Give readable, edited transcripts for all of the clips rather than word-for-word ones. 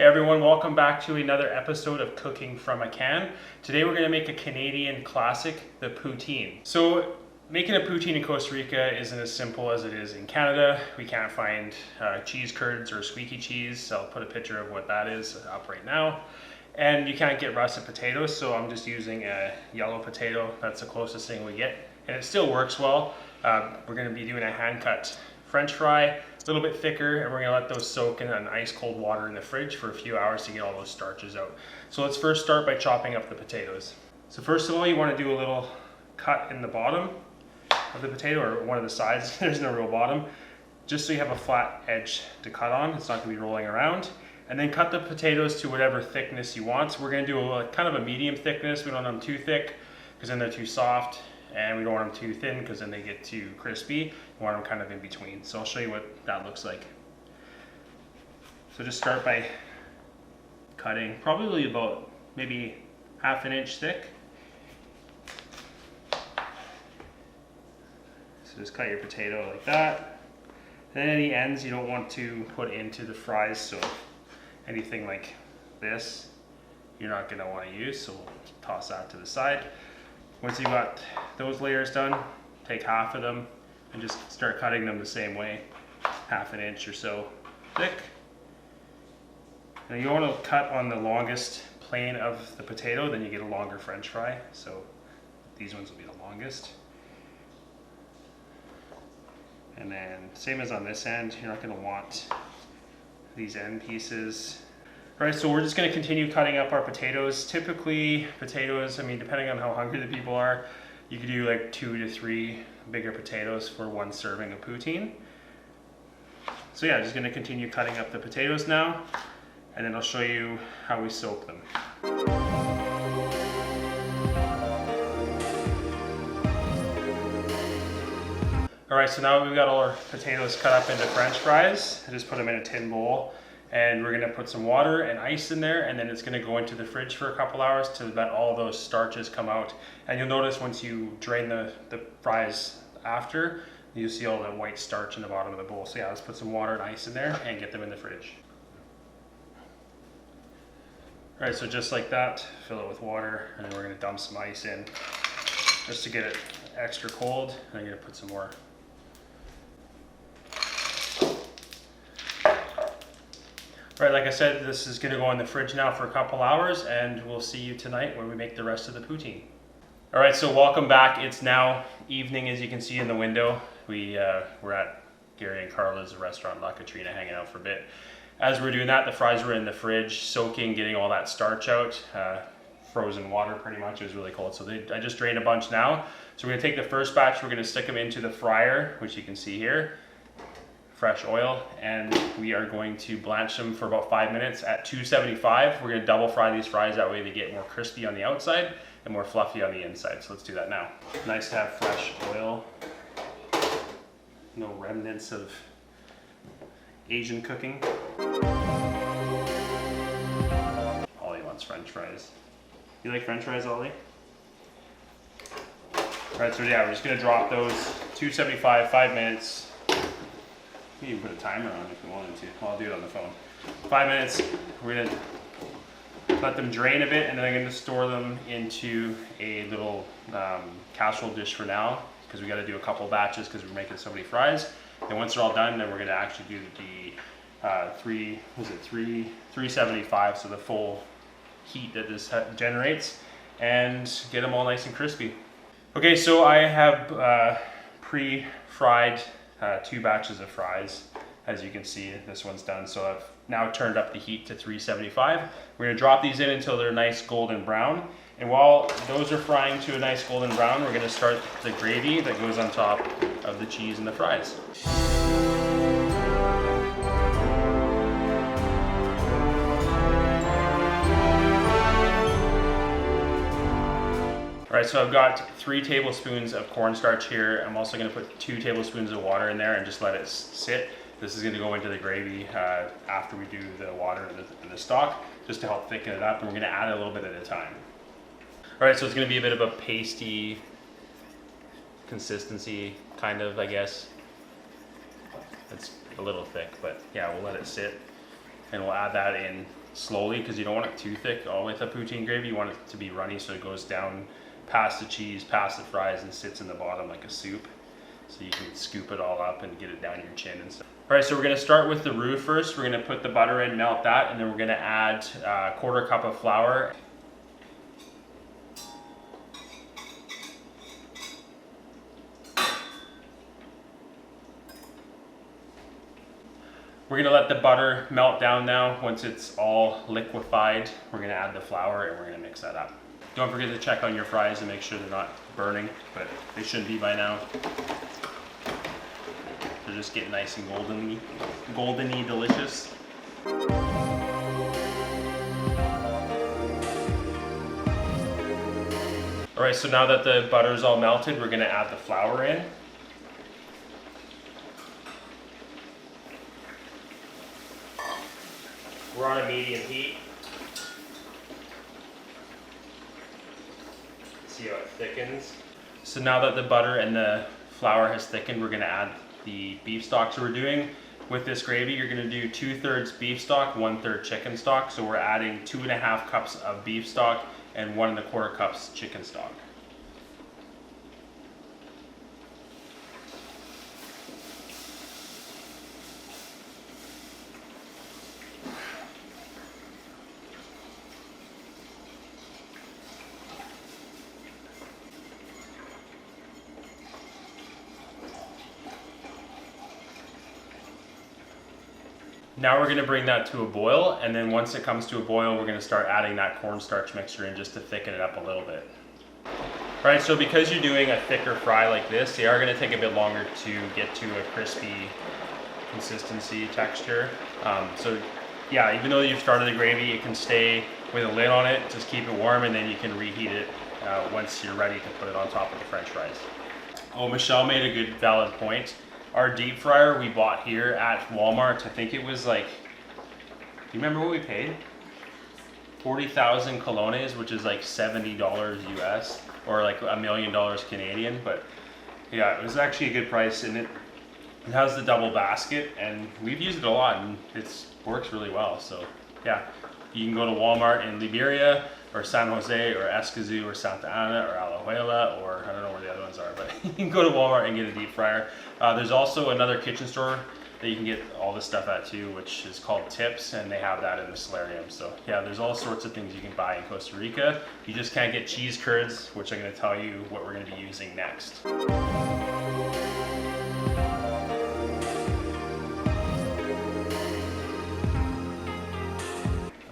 Hey everyone, welcome back to another episode of Cooking from a Can. Today we're going to make a Canadian classic, the poutine. So making a poutine in Costa Rica isn't as simple as it is in Canada. We can't find cheese curds or squeaky cheese, so I'll put a picture of what that is up right now. And you can't get russet potatoes, so I'm just using a yellow potato. That's the closest thing we get, and it still works well. We're going to be doing a hand-cut French fry, a little bit thicker, and we're going to let those soak in an ice cold water in the fridge for a few hours to get all those starches out. So let's first start by chopping up the potatoes. So first of all, you want to do a little cut in the bottom of the potato, or one of the sides. There's no real bottom, just so you have a flat edge to cut on. It's not going to be rolling around. And then cut the potatoes to whatever thickness you want. So we're going to do a kind of a medium thickness. We don't want them too thick because then they're too soft, and we don't want them too thin because then they get too crispy. We want them kind of in between. So I'll show you what that looks like. So just start by cutting probably about maybe half an inch thick. So just cut your potato like that. Then any ends you don't want to put into the fries, so anything like this you're not going to want to use, so we'll toss that to the side. Once you've got those layers done, take half of them and just start cutting them the same way, half an inch or so thick. Now you want to cut on the longest plane of the potato, then you get a longer French fry. So these ones will be the longest. And then same as on this end, you're not going to want these end pieces. All right, so we're just going to continue cutting up our potatoes. Typically potatoes, I mean, depending on how hungry the people are, you could do like 2 to 3 bigger potatoes for one serving of poutine. So yeah, just going to continue cutting up the potatoes now, and then I'll show you how we soak them. All right, so now we've got all our potatoes cut up into French fries. I just put them in a tin bowl, and we're gonna put some water and ice in there, and then it's gonna go into the fridge for a couple hours to let all those starches come out. And you'll notice once you drain the fries after, you'll see all the white starch in the bottom of the bowl. So yeah, let's put some water and ice in there and get them in the fridge. All right, so just like that, fill it with water, and then we're gonna dump some ice in just to get it extra cold. And I'm gonna put some more. All right, like I said, this is going to go in the fridge now for a couple hours, and we'll see you tonight when we make the rest of the poutine. All right, so welcome back. It's now evening, as you can see in the window. We're at Gary and Carla's restaurant, La Katrina, hanging out for a bit. As we're doing that, the fries were in the fridge, soaking, getting all that starch out. Frozen water, pretty much. It was really cold, so I just drained a bunch now. So we're going to take the first batch, we're going to stick them into the fryer, which you can see here. Fresh oil, and we are going to blanch them for about 5 minutes at 275. We're going to double fry these fries, that way they get more crispy on the outside and more fluffy on the inside. So let's do that now. Nice to have fresh oil. No remnants of Asian cooking. Ollie wants French fries. You like French fries, Ollie? Alright, so yeah, we're just going to drop those 275, 5 minutes. You can put a timer on if you wanted to. Well, I'll do it on the phone. 5 minutes. We're going to let them drain a bit, and then I'm going to store them into a little casserole dish for now, because we got to do a couple batches because we're making so many fries. And once they're all done, then we're going to actually do the 375, so the full heat that this generates, and get them all nice and crispy. Okay, so I have pre-fried 2 batches of fries. As you can see, this one's done. So I've now turned up the heat to 375. We're gonna drop these in until they're nice golden brown. And while those are frying to a nice golden brown, we're gonna start the gravy that goes on top of the cheese and the fries. All right, so I've got 3 tablespoons of cornstarch here. I'm also gonna put 2 tablespoons of water in there and just let it sit. This is gonna go into the gravy after we do the water and the stock, just to help thicken it up, and we're gonna add it a little bit at a time. All right, so it's gonna be a bit of a pasty consistency, kind of, I guess. It's a little thick, but yeah, we'll let it sit. and we'll add that in slowly because you don't want it too thick all with the poutine gravy. You want it to be runny so it goes down past the cheese, past the fries, and sits in the bottom like a soup. So you can scoop it all up and get it down your chin and stuff. All right, so we're gonna start with the roux first. We're gonna put the butter in, melt that, and then we're gonna add a 1/4 cup of flour. We're gonna let the butter melt down now. Once it's all liquefied, we're gonna add the flour and we're gonna mix that up. Don't forget to check on your fries and make sure they're not burning, but they shouldn't be by now. They're just getting nice and goldeny delicious. All right, so now that the butter's all melted, we're gonna add the flour in. We're on a medium heat. See how it thickens. So now that the butter and the flour has thickened, we're gonna add the beef stock. So we're doing, with this gravy, you're gonna do 2/3 beef stock, 1/3 chicken stock. So we're adding 2.5 cups of beef stock and 1 1/4 cups chicken stock. Now we're gonna bring that to a boil, and then once it comes to a boil, we're gonna start adding that cornstarch mixture in just to thicken it up a little bit. All right, so because you're doing a thicker fry like this, they are gonna take a bit longer to get to a crispy consistency texture. So yeah, even though you've started the gravy, it can stay with a lid on it, just keep it warm, and then you can reheat it once you're ready to put it on top of the French fries. Oh, Michelle made a good valid point. Our deep fryer we bought here at Walmart, I think it was like, do you remember what we paid? 40,000 colones, which is like $70 US, or like $1 million Canadian. But yeah, it was actually a good price, and it has the double basket, and we've used it a lot, and it works really well. So yeah, you can go to Walmart in Liberia, or San Jose, or Escazú, or Santa Ana, or Alajuela, or I don't know where the other ones are, but you can go to Walmart and get a deep fryer. There's also another kitchen store that you can get all this stuff at too, which is called Tips, and they have that in the solarium. So yeah, there's all sorts of things you can buy in Costa Rica. You just can't get cheese curds, which I'm gonna tell you what we're gonna be using next.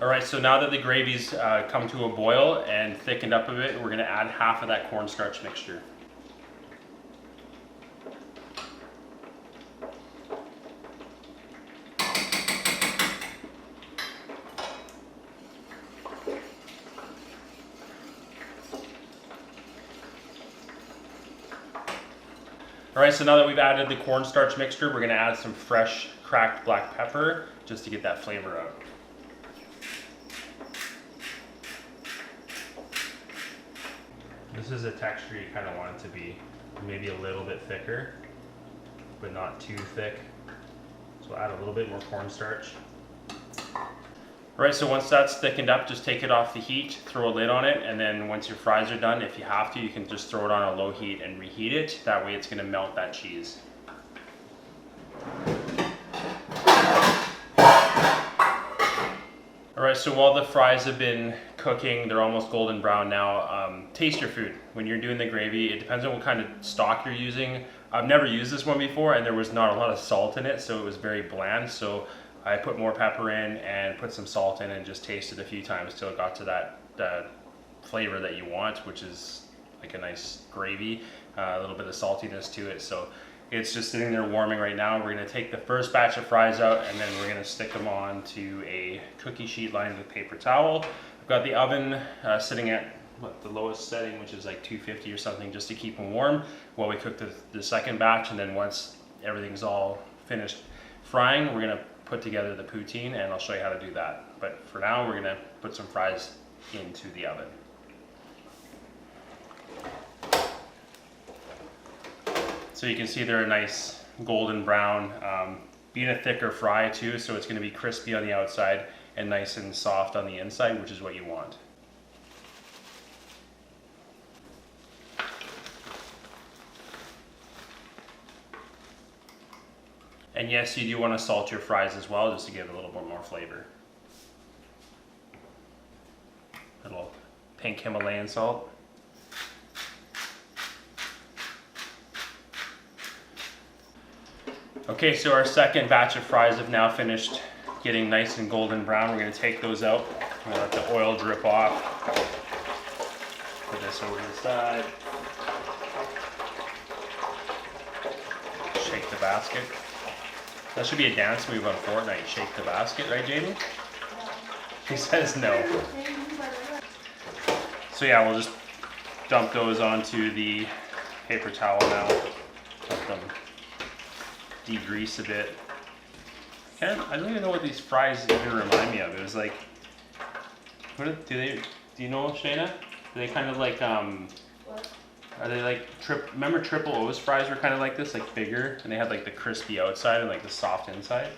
All right, so now that the gravy's come to a boil and thickened up a bit, we're gonna add half of that cornstarch mixture. All right, so now that we've added the cornstarch mixture, we're gonna add some fresh cracked black pepper just to get that flavor out. This is a texture you kind of want it to be, maybe a little bit thicker, but not too thick. So add a little bit more cornstarch. All right, so once that's thickened up, just take it off the heat, throw a lid on it, and then once your fries are done, if you have to, you can just throw it on a low heat and reheat it. That way it's gonna melt that cheese. All right, so while the fries have been cooking, they're almost golden brown now. Taste your food. When you're doing the gravy, it depends on what kind of stock you're using. I've never used this one before, and there was not a lot of salt in it, so it was very bland. So I put more pepper in and put some salt in and just tasted a few times till it got to that flavor that you want, which is like a nice gravy, a little bit of saltiness to it. So it's just sitting there warming right now. We're gonna take the first batch of fries out, and then we're gonna stick them on to a cookie sheet lined with paper towel. I've got the oven sitting at the lowest setting, which is like 250 or something, just to keep them warm while we cook the second batch. And then once everything's all finished frying, we're gonna put together the poutine, and I'll show you how to do that. But for now, we're gonna put some fries into the oven. So you can see they're a nice golden brown. being a thicker fry too, so it's going to be crispy on the outside and nice and soft on the inside, which is what you want. And yes, you do want to salt your fries as well, just to give it a little bit more flavor. A little pink Himalayan salt. Okay, so our second batch of fries have now finished getting nice and golden brown. We're going to take those out. We're going to let the oil drip off. Put this over to the side. Shake the basket. That should be a dance move on Fortnite. Shake the basket, right, Jamie? He says no. So yeah, we'll just dump those onto the paper towel now. Let them degrease a bit. I don't even know what these fries even remind me of. It was like, do you know, Shayna? Do they kind of like, What? are they like, remember Triple O's fries were kind of like this, like bigger, and they had like the crispy outside and like the soft inside?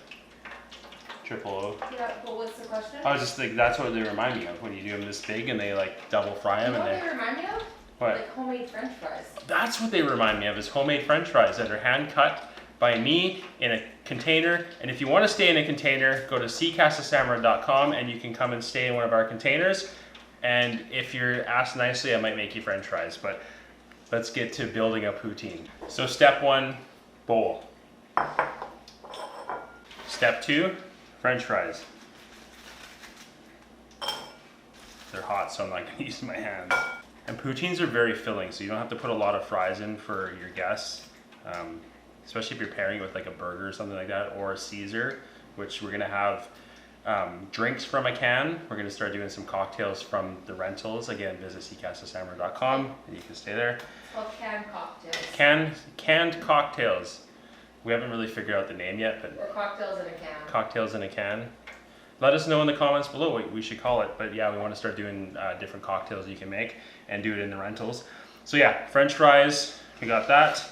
Triple O. Yeah, but what's the question? I was just like, that's what they remind me of when you do them this big and they like double fry them. You know and what they remind me of? What? Like homemade French fries. That's what they remind me of, is homemade French fries that are hand cut by me in a container. And if you want to stay in a container, go to casasamara.com and you can come and stay in one of our containers. And if you're asked nicely, I might make you French fries. But let's get to building a poutine. So step 1, bowl. Step 2, French fries. They're hot, so I'm not going to use my hands. And poutines are very filling, so you don't have to put a lot of fries in for your guests. Especially if you're pairing it with like a burger or something like that, or a Caesar, which we're going to have drinks from a can. We're going to start doing some cocktails from the rentals. Again, visit casasamara.com and you can stay there. It's called canned cocktails. Canned cocktails. We haven't really figured out the name yet, but Or cocktails in a can. cocktails in a can. Let us know in the comments below what we should call it. But yeah, we want to start doing different cocktails you can make and do it in the rentals. So yeah, French fries, we got that.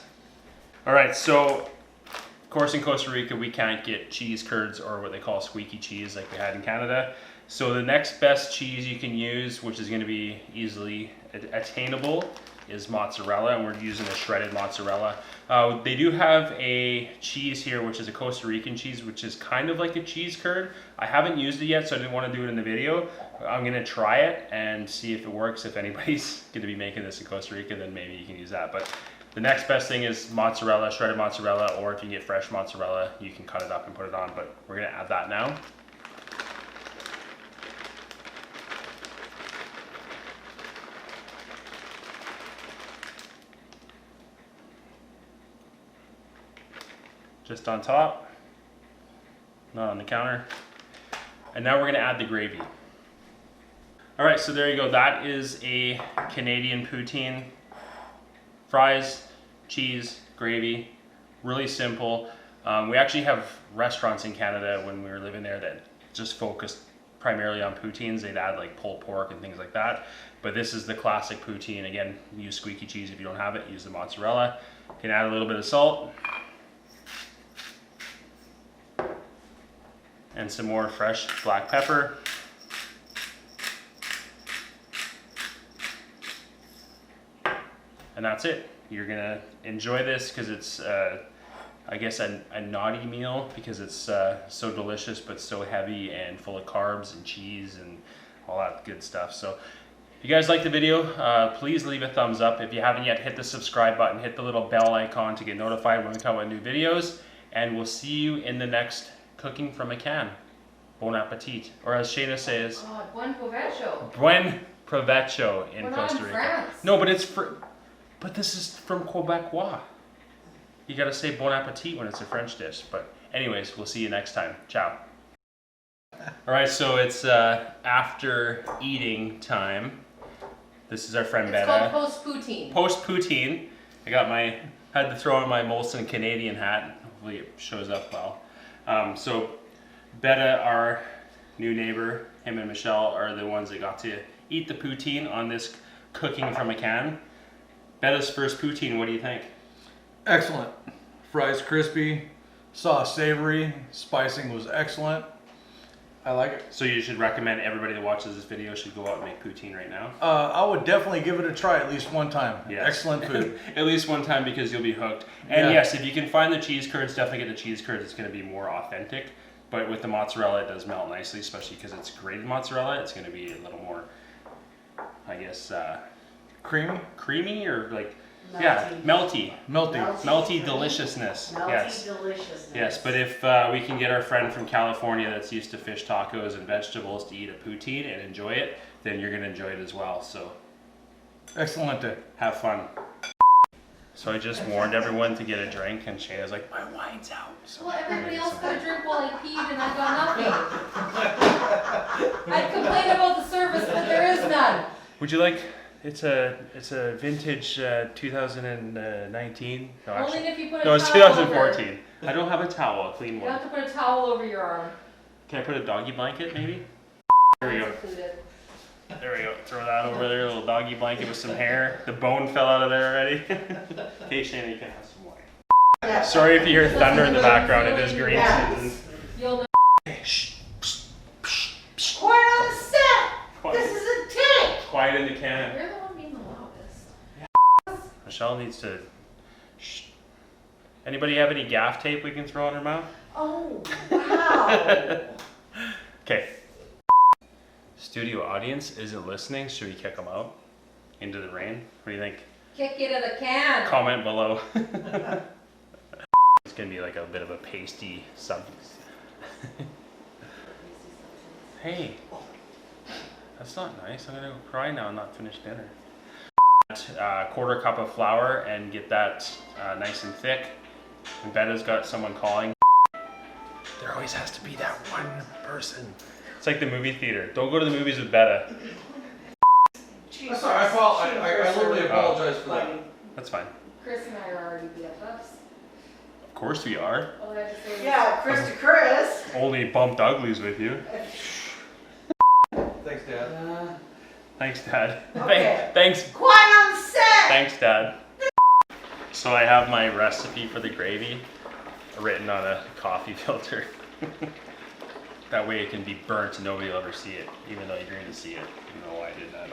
All right, so of course in Costa Rica we can't get cheese curds or what they call squeaky cheese like we had in Canada. So the next best cheese you can use, which is going to be easily attainable, is mozzarella, and we're using a shredded mozzarella. They do have a cheese here, which is a Costa Rican cheese, which is kind of like a cheese curd. I haven't used it yet, so I didn't want to do it in the video. I'm going to try it and see if it works. If anybody's going to be making this in Costa Rica, then maybe you can use that. But the next best thing is mozzarella, shredded mozzarella, or if you get fresh mozzarella, you can cut it up and put it on, but we're going to add that now. Just on top, not on the counter. And now we're going to add the gravy. All right, so there you go. That is a Canadian poutine. Fries, cheese, gravy, really simple. We actually have restaurants in Canada when we were living there that just focused primarily on poutines. They'd add like pulled pork and things like that. But this is the classic poutine. Again, use squeaky cheese if you don't have it. Use the mozzarella. You can add a little bit of salt. And some more fresh black pepper. And that's it. You're gonna enjoy this because it's, I guess, a naughty meal because it's so delicious but so heavy and full of carbs and cheese and all that good stuff. So if you guys like the video, please leave a thumbs up. If you haven't yet, hit the subscribe button, hit the little bell icon to get notified when we come out with new videos. And we'll see you in the next Cooking from a Can. Bon appetit. Or as Shayna says, Buen provecho. Buen provecho in We're Costa not in Rica. France. No, but this is from Quebecois. You gotta say bon appetit when it's a French dish. But anyways, we'll see you next time. Ciao. All right, so it's after eating time. This is our friend It's Betta. called post-poutine. Post-poutine. Had to throw on my Molson Canadian hat. Hopefully it shows up well. So Betta, our new neighbor, him and Michelle are the ones that got to eat the poutine on this Cooking from a Can. Betta's first poutine, what do you think? Excellent. Fries crispy, Sauce savory, spicing was excellent. I like it. So you should recommend everybody that watches this video should go out and make poutine right now? I would definitely give it a try at least one time. Yes. Excellent food. At least one time because you'll be hooked. And Yeah. yes, if you can find the cheese curds, definitely get the cheese curds. It's going to be more authentic. But with the mozzarella, it does melt nicely, especially because it's grated mozzarella. It's going to be a little more, I guess, creamy or like, Melty. yeah, melty. Melty Melty deliciousness. Melty Yes. deliciousness. Yes, but if we can get our friend from California that's used to fish tacos and vegetables to eat a poutine and enjoy it, then you're going to enjoy it as well. So Excellent. have fun. So I just warned everyone to get a drink, and Shayna's like, my wine's out. So Well, everybody else got a drink while I peed and I got nothing. I'd complain about the service, but there is none. would you like? It's a vintage 2019. No, Only actually, if you put a no, it's towel over. 2014. I don't have a towel, a clean You one. have to put a towel over your arm. Can I put a doggy blanket, maybe? There we go. Included. There we go. Throw that over there, a little doggy blanket with some hair. The bone fell out of there already. Okay, Shayna, you can have some wine. Yeah. Sorry if you hear thunder in the background. It is green Yeah. season. You'll know. Quiet on the set! Quiet. This is a take! Quiet in the can. You're the one being the loudest. Michelle needs to. Shh. Anybody have any gaff tape we can throw in her mouth? Oh, wow. Okay. Studio audience isn't listening. Should we kick them out into the rain? What do you think? Kick it in the can. Comment below. It's gonna be like a bit of a pasty something. Hey, that's not nice. I'm gonna go cry now and not finish dinner. Quarter cup of flour and get that nice and thick. And Betta's got someone calling. There always has to be that one person. It's like the movie theater. Don't go to the movies with Betta. That's all right. I literally apologize for that. That's fine. Chris and I are already BFFs. Of course we are. All I had to say was, Yeah, Chris to Chris. Only bumped uglies with you. Thanks, Dad. Thanks, Dad. Okay. Thanks. Quiet on the set! Thanks, Dad. So I have my recipe for the gravy written on a coffee filter. That way it can be burnt and nobody will ever see it, even though you're going to see it. You know why I did that.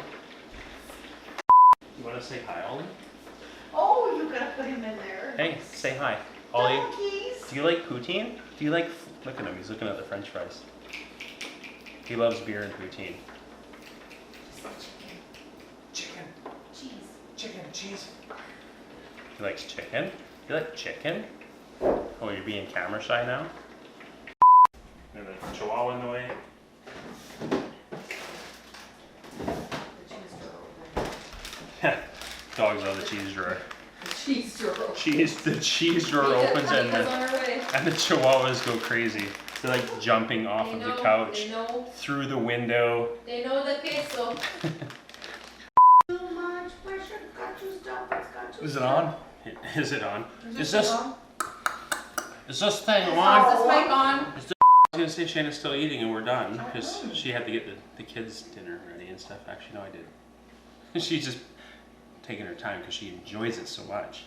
You want to say hi, Ollie? Oh, you gotta put him in there. Hey, say hi. Ollie, Donkeys. do you like poutine? Do you like... Look at him, he's looking at the french fries. He loves beer and poutine. Chicken. cheese. Chicken, cheese. He likes chicken. You like chicken? Oh, you're being camera shy now? And the chihuahua in the way. The cheese drawer. Dogs on the cheese drawer. The cheese drawer. The cheese drawer Because opens and on the, our way. and the chihuahuas go crazy. They're like jumping off of the couch, They know. through the window. They know the queso. Too much pressure, got to stop, it's got to Is it stop. on? Is it on? Is Is this this on? is this thing Is on? this mic on? I was gonna say Shayna's still eating and we're done because she had to get the kids' dinner ready and stuff. Actually, no, I did. She's just taking her time because she enjoys it so much.